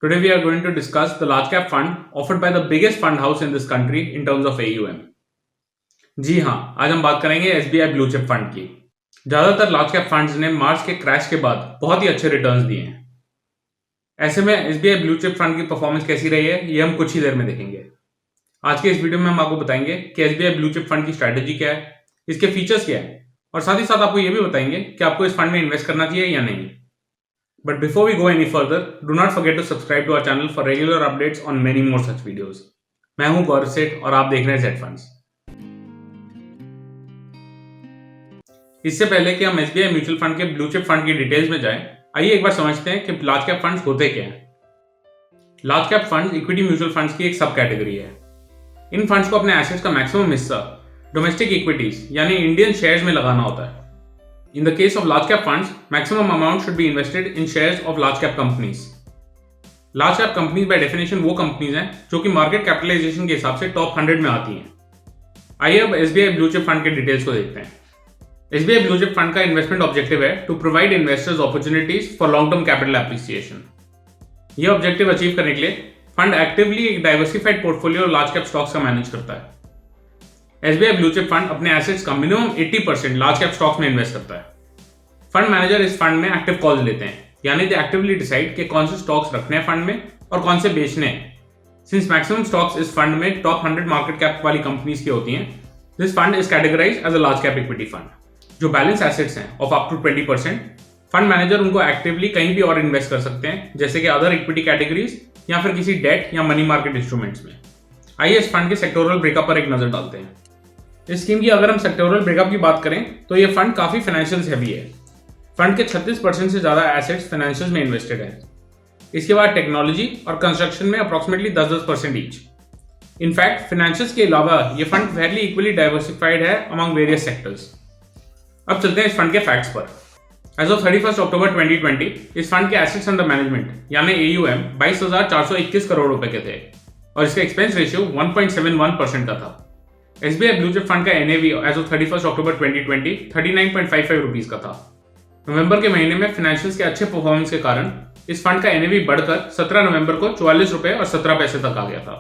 Today we are going to discuss the large cap fund offered by the biggest fund house in this country in terms of AUM. जी हाँ, आज हम बात करेंगे SBI blue chip fund की। ज्यादातर large cap funds ने मार्च के crash के बाद बहुत ही अच्छे रिटर्न्स दिए हैं। ऐसे में SBI ब्लू चिप फंड की परफॉर्मेंस कैसी रही है, ये हम कुछ ही देर में देखेंगे। आज के इस वीडियो में हम आपको बताएंगे कि SBI ब्लू चिप फंड की स्ट्रैटेजी क्या है, इसके फीचर्स क्या है, और साथ ही साथ आपको ये भी बताएंगे कि आपको इस फंड में इन्वेस्ट करना चाहिए या नहीं। But before we go any further, do not forget to subscribe to our channel for regular updates on many more such videos. मैं हूं गौरव सेठ और आप देख रहे हैं जेड फंड्स। इससे पहले कि हम SBI म्यूचुअल फंड के ब्लू चिप फंड की डिटेल्स में जाएं, आइए एक बार समझते हैं कि लार्ज कैप फंड्स होते क्या हैं। Large cap funds equity mutual funds की एक सब कैटेगरी है। इन फंड्स को अपने एसेट्स का मैक्सिमम हिस्सा डोमेस्टिक इक्विटीज यानी इंडियन शेयर्स में लगाना होता है। In the case of large cap funds, maximum amount should be invested in shares of large cap companies. Large cap companies by definition वो कंपनीज हैं जो कि मार्केट कैपिटलाइजेशन के हिसाब से टॉप 100 में आती हैं। आइए अब SBI ब्लू चिप फंड के डिटेल्स को देखते हैं। SBI ब्लू चिप फंड का इन्वेस्टमेंट ऑब्जेक्टिव है to provide investors opportunities for long term capital appreciation. यह ऑब्जेक्टिव अचीव करने के लिए फंड एक्टिवली एक diversified portfolio large cap stocks का मैनेज करता है। SBI ब्लू चिप फंड अपने एसेट्स का मिनिमम 80% लार्ज कैप स्टॉक्स में इन्वेस्ट करता है। फंड मैनेजर इस फंड में एक्टिव कॉल्स लेते हैं, यानी दे एक्टिवली डिसाइड कि कौन से स्टॉक्स रखने हैं फंड में और कौन से बेचने हैं। सिंस मैक्सिमम स्टॉक्स इस फंड में टॉप 100 मार्केट कैप वाली कंपनीज की होती हैं, this fund is categorized as a large cap equity fund. जो बैलेंस एसेट्स हैं of up to 20%, fund manager उनको एक्टिवली कहीं भी और इन्वेस्ट कर सकते हैं, जैसे कि अदर इक्विटी कैटेगरीज या फिर किसी डेट या मनी मार्केट इंस्ट्रूमेंट्स में। आइए इस फंड के सेक्टोरल ब्रेकअप पर एक नजर डालते हैं। इस स्कीम की अगर हम सेक्टोरल ब्रेकअप की बात करें तो ये फंड काफी फाइनेंशियल्स हैवी है। फंड के 36% से ज्यादा एसेट्स फाइनेंशियल्स में इन्वेस्टेड है। इसके बाद टेक्नोलॉजी और कंस्ट्रक्शन में अप्रोक्सीमेटली 10% ईच। इनफैक्ट फाइनेंशियल्स के अलावा ये फंड फेयरली इक्वली डाइवर्सिफाइड है अमंग वेरियस सेक्टर्स। अब चलते हैं इस फंड के फैक्ट्स पर। एज ऑफ 31 अक्टूबर 2020 इस फंड के एसेट्स अंडर मैनेजमेंट यानी AUM 22,421 करोड़ रुपए के थे और इसका एक्सपेंस रेशियो 1.71% का था। SBI ब्लू चिप फंड का NAV as of 31 October 2020 39.55 rupees का था। नवंबर के महीने में फाइनेंशियल्स के अच्छे परफॉर्मेंस के कारण इस फंड का NAV बढ़कर 17 नवंबर को 44 रुपए और 17 पैसे तक आ गया था।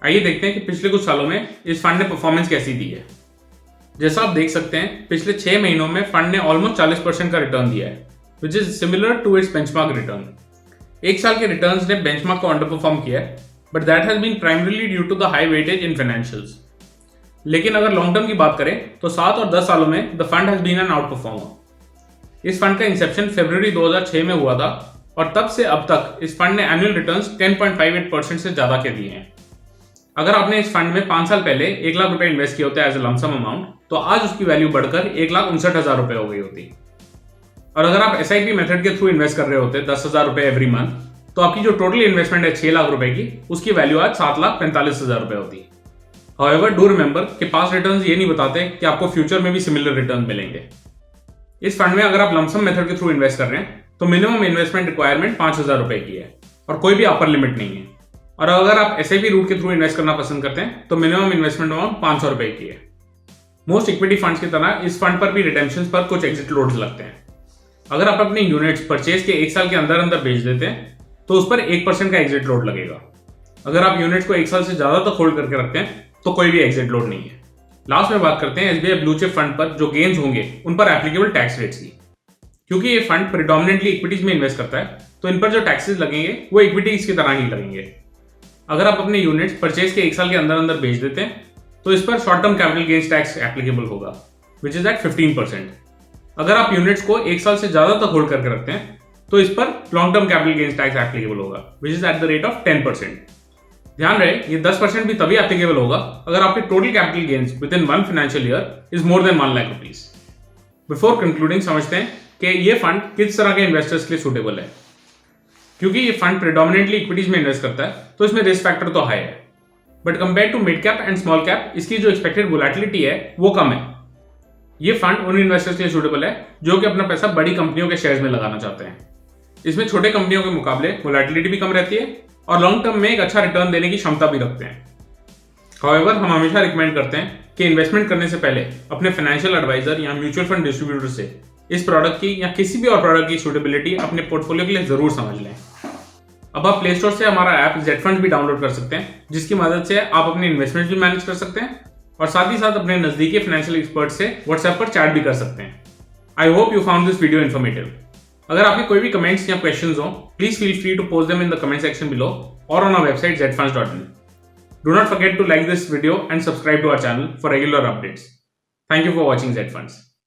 आइए देखते हैं कि पिछले कुछ सालों में इस फंड ने परफॉर्मेंस कैसी दी है। जैसा आप देख सकते हैं, पिछले 6 महीनों में फंड ने ऑलमोस्ट 40% का रिटर्न दिया है, which is similar to its benchmark return. एक साल के रिटर्न्स ने बेंचमार्क को अंडर परफॉर्म किया है, but that has been primarily due to the high weightage in financials. लेकिन अगर लॉन्ग टर्म की बात करें तो 7 और 10 सालों में the fund has been an outperformer. इस फंड का इंसेप्शन फरवरी 2006 में हुआ था और तब से अब तक इस फंड ने एनुअल रिटर्न्स 10.58% से ज्यादा के दिए हैं। अगर आपने इस फंड में 5 साल पहले 1 लाख रुपए इन्वेस्ट किए होते एज अ लमसम अमाउंट, तो आज उसकी वैल्यू बढ़कर 1,59,000 रुपए हो गई होती। और अगर आप SIP मेथड के थ्रू इन्वेस्ट कर रहे होते 10,000 रुपए एवरी मंथ, तो आपकी जो टोटल इन्वेस्टमेंट है 6 लाख रुपए की, उसकी वैल्यू आज 7,45,000 रुपए होती। However, do remember कि पास्ट रिटर्न्स ये नहीं बताते कि आपको फ्यूचर में भी सिमिलर रिटर्न मिलेंगे। इस फंड में अगर आप लमसम मेथड के थ्रू इन्वेस्ट कर रहे हैं तो मिनिमम इन्वेस्टमेंट रिक्वायरमेंट 5,000 रुपए की है और कोई भी अपर लिमिट नहीं है। और अगर आप SIP रूट के थ्रू इन्वेस्ट करना पसंद करते हैं तो मिनिमम इन्वेस्टमेंट अमाउंट 500 रुपए की है। मोस्ट इक्विटी फंड्स की तरह इस फंड पर भी रिडेम्पशन पर कुछ एग्जिट लोड्स लगते हैं। अगर आप अपने यूनिट्स परचेज के 1 साल के अंदर अंदर बेच देते हैं तो उस पर 1% का एग्जिट लोड लगेगा। अगर आप यूनिट्स को 1 साल से ज्यादा तक होल्ड करके रखते हैं तो कोई भी एग्जिट लोड नहीं है। लास्ट में बात करते हैं SBI ब्लू चिप फंड पर जो गेन्स होंगे उन पर एप्लीकेबल टैक्स रेट्स की। क्योंकि ये फंड प्रिडोमिनेंटली इक्विटीज में इन्वेस्ट करता है तो इन पर जो टैक्सेस लगेंगे वो इक्विटीज की तरह ही लगेंगे। अगर आप अपने यूनिट्स परचेज के 1 साल के अंदर अंदर बेच देते हैं तो इस पर short term capital gains tax applicable होगा, विच इज एट 15%। अगर आप यूनिट्स को 1 साल से ज्यादा तक होल्ड करके रखते हैं तो इस पर long term capital gains tax applicable होगा, which is at the rate of 10%। ध्यान रहे ये 10% भी तभी एप्लीकेबल होगा अगर आपके total capital gains with in 1 financial year is more than 1 lakh rupees. Before concluding समझते हैं कि ये फंड किस तरह के इन्वेस्टर्स के लिए सूटेबल है। क्योंकि ये फंड प्रेडोमिनेंटली इक्विटीज में इन्वेस्ट करता है तो इसमें रिस्क फैक्टर तो हाई है, but compare to mid cap and small cap इसकी जो एक्सपेक्टेड वोलेटिलिटी है वो कम है। ये फंड उन इन्वेस्टर्स के लिए सूटेबल है जो कि अपना पैसा बड़ी कंपनियों के शेयर्स में लगाना चाहते हैं। इसमें छोटे कंपनियों के मुकाबले वोलेटिलिटी भी कम रहती है और लॉन्ग टर्म में एक अच्छा रिटर्न देने की क्षमता भी रखते हैं। हाउएवर, हम हमेशा रिकमेंड करते हैं कि इन्वेस्टमेंट करने से पहले अपने फाइनेंशियल एडवाइजर या म्यूचुअल फंड डिस्ट्रीब्यूटर से इस प्रोडक्ट की या किसी भी और प्रोडक्ट की सूटेबिलिटी अपने पोर्टफोलियो के लिए जरूर समझ लें। अब आप प्ले स्टोर से हमारा ऐप जेड फंड्स भी डाउनलोड कर सकते हैं, जिसकी मदद से आप अपने इन्वेस्टमेंट भी मैनेज कर सकते हैं और साथ ही साथ अपने नजदीकी फाइनेंशियल एक्सपर्ट से व्हाट्सएप पर चैट भी कर सकते हैं। I hope you found this video informative. अगर आपके कोई भी कमेंट्स या क्वेश्चंस हो, please feel free to post them in the comment section below और on our website zfunds.in. Do not forget to like this video and subscribe to our channel for regular updates. Thank you for watching Z Funds.